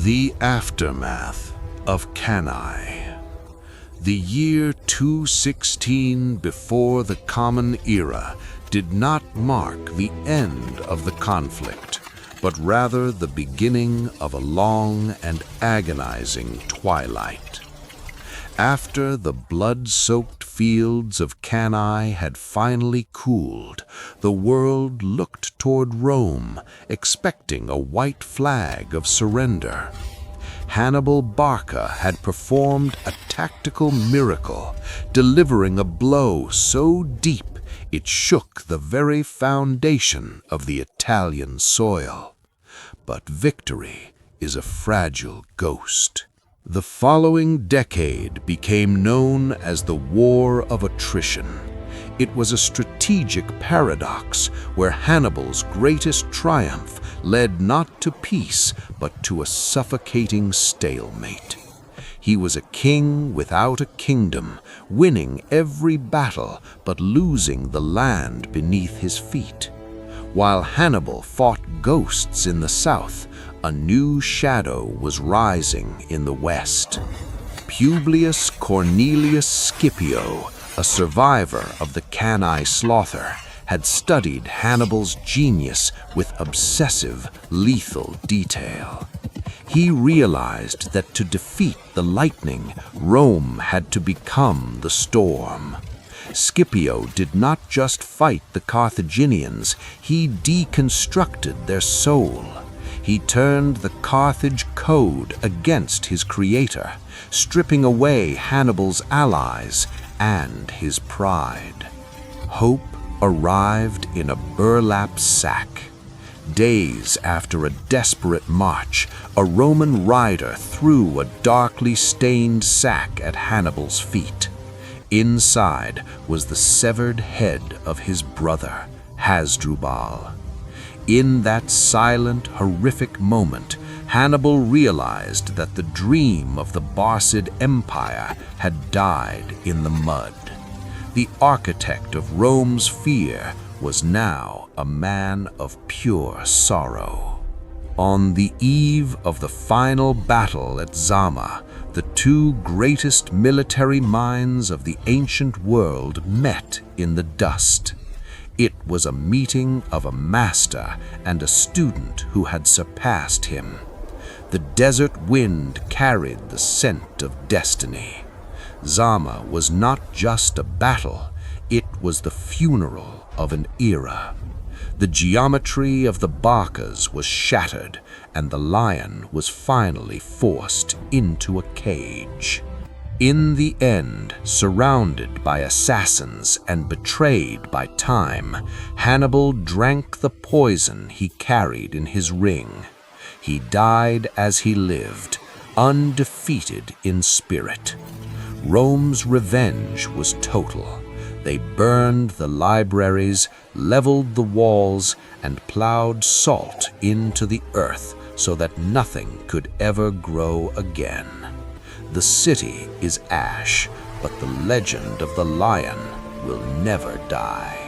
The aftermath of Cannae. The year 216 before the Common Era did not mark the end of the conflict, but rather the beginning of a long and agonizing twilight. After the blood-soaked fields of Cannae had finally cooled, the world looked toward Rome, expecting a white flag of surrender. Hannibal Barca had performed a tactical miracle, delivering a blow so deep it shook the very foundation of the Italian soil. But victory is a fragile ghost. The following decade became known as the War of Attrition. It was a strategic paradox where Hannibal's greatest triumph led not to peace but to a suffocating stalemate. He was a king without a kingdom, winning every battle but losing the land beneath his feet. While Hannibal fought ghosts in the south, a new shadow was rising in the west. Publius Cornelius Scipio, a survivor of the Cannae slaughter, had studied Hannibal's genius with obsessive, lethal detail. He realized that to defeat the lightning, Rome had to become the storm. Scipio did not just fight the Carthaginians, he deconstructed their soul. He turned the Carthage Code against his creator, stripping away Hannibal's allies and his pride. Hope arrived in a burlap sack. Days after a desperate march, a Roman rider threw a darkly stained sack at Hannibal's feet. Inside was the severed head of his brother, Hasdrubal. In that silent, horrific moment, Hannibal realized that the dream of the Barcid Empire had died in the mud. The architect of Rome's fear was now a man of pure sorrow. On the eve of the final battle at Zama, the two greatest military minds of the ancient world met in the dust. It was a meeting of a master and a student who had surpassed him. The desert wind carried the scent of destiny. Zama was not just a battle, it was the funeral of an era. The geometry of the Barcas was shattered, and the lion was finally forced into a cage. In the end, surrounded by assassins and betrayed by time, Hannibal drank the poison he carried in his ring. He died as he lived, undefeated in spirit. Rome's revenge was total. They burned the libraries, leveled the walls, and plowed salt into the earth so that nothing could ever grow again. The city is ash, but the legend of the lion will never die.